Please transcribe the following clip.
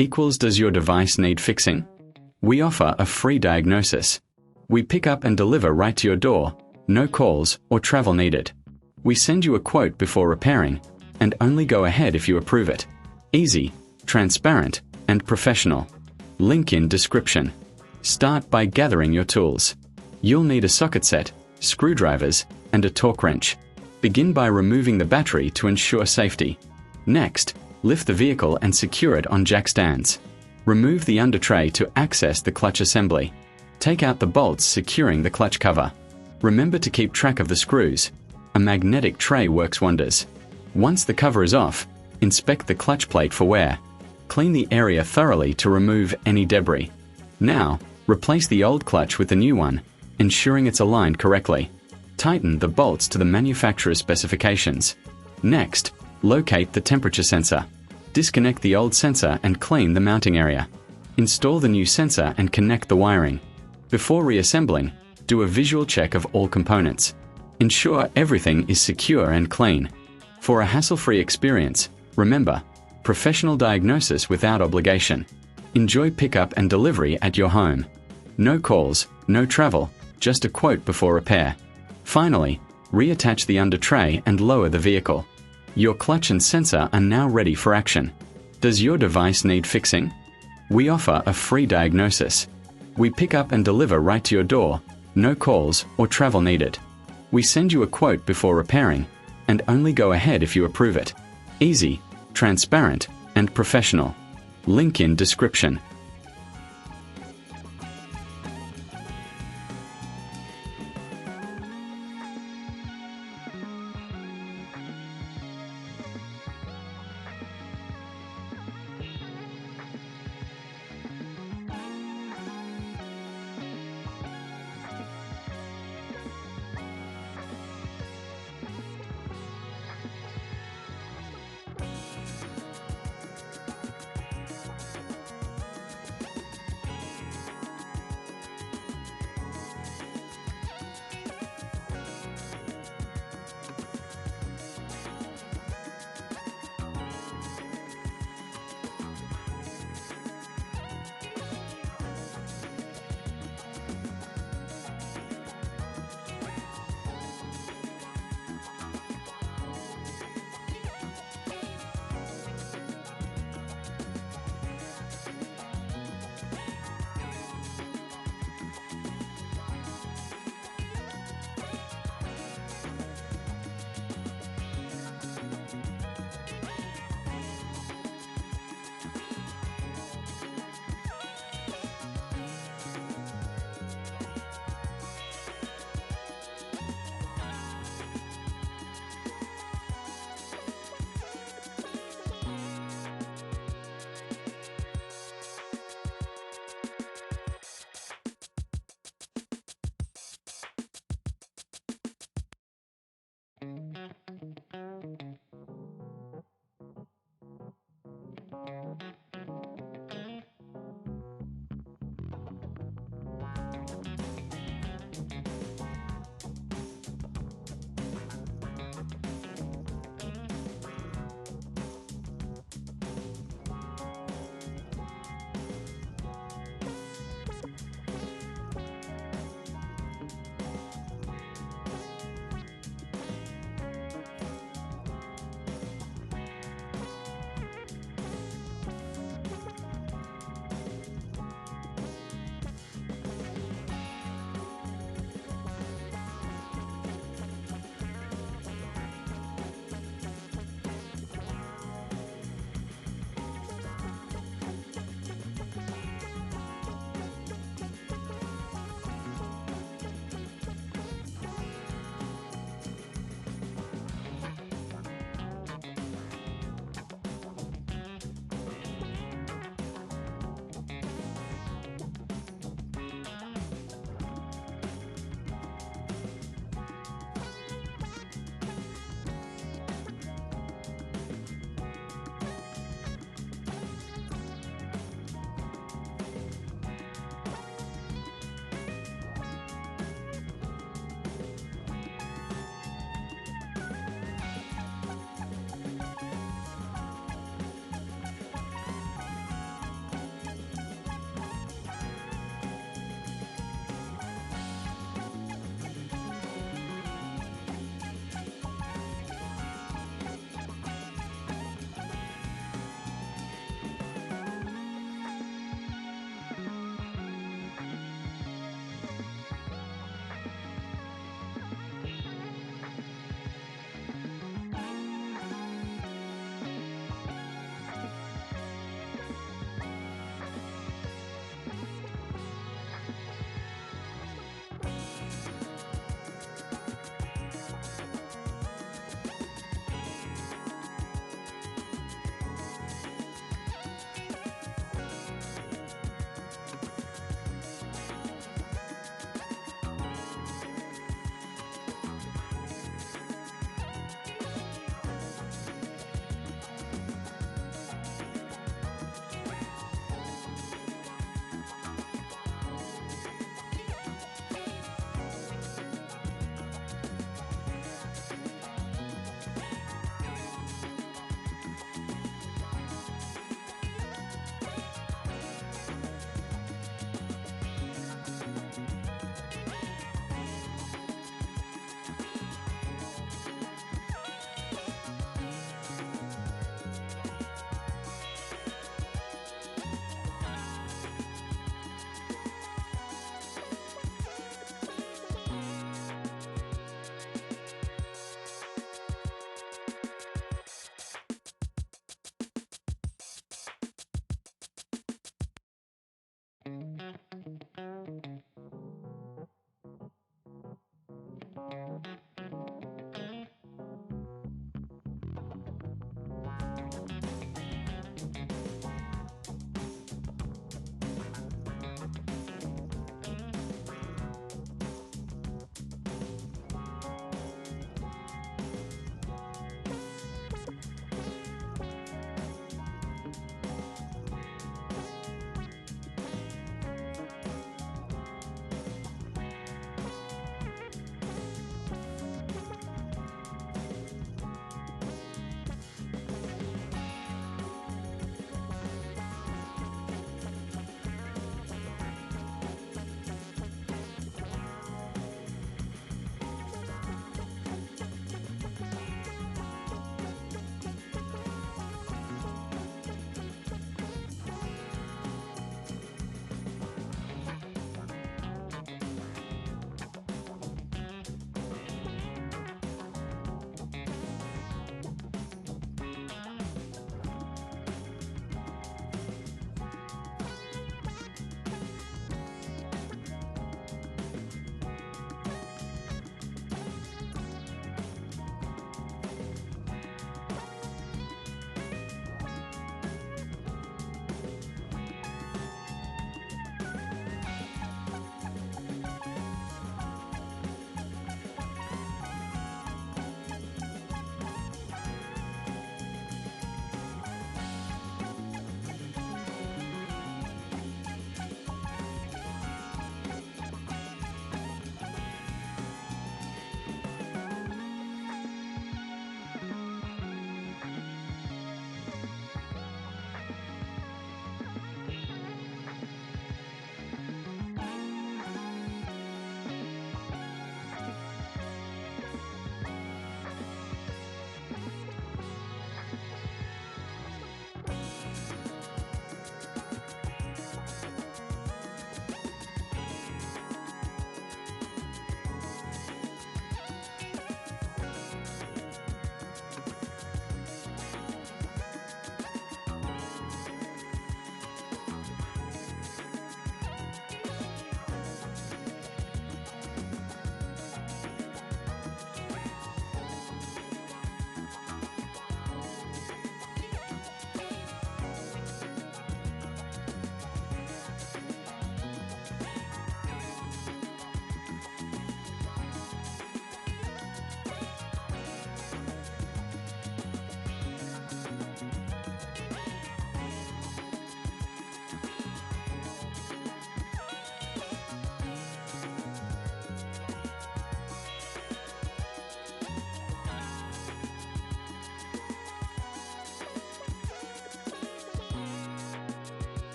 equals does your device need fixing? We offer a free diagnosis. We pick up and deliver right to your door, no calls or travel needed. We send you a quote before repairing, and only go ahead if you approve it. Easy, transparent, and professional. Link in description. Start by gathering your tools. You'll need a socket set, screwdrivers, and a torque wrench. Begin by removing the battery to ensure safety. Next, lift the vehicle and secure it on jack stands. Remove the under tray to access the clutch assembly. Take out the bolts securing the clutch cover. Remember to keep track of the screws. A magnetic tray works wonders. Once the cover is off, inspect the clutch plate for wear. Clean the area thoroughly to remove any debris. Now, replace the old clutch with the new one, ensuring it's aligned correctly. Tighten the bolts to the manufacturer's specifications. Next, locate the temperature sensor. Disconnect the old sensor and clean the mounting area. Install the new sensor and connect the wiring. Before reassembling, do a visual check of all components. Ensure everything is secure and clean. For a hassle-free experience, remember, professional diagnosis without obligation. Enjoy pickup and delivery at your home. No calls, no travel, just a quote before repair. Finally, reattach the under tray and lower the vehicle. Your clutch and sensor are now ready for action. Does your device need fixing? We offer a free diagnosis. We pick up and deliver right to your door, no calls or travel needed. We send you a quote before repairing, and only go ahead if you approve it. Easy, transparent, and professional. Link in description.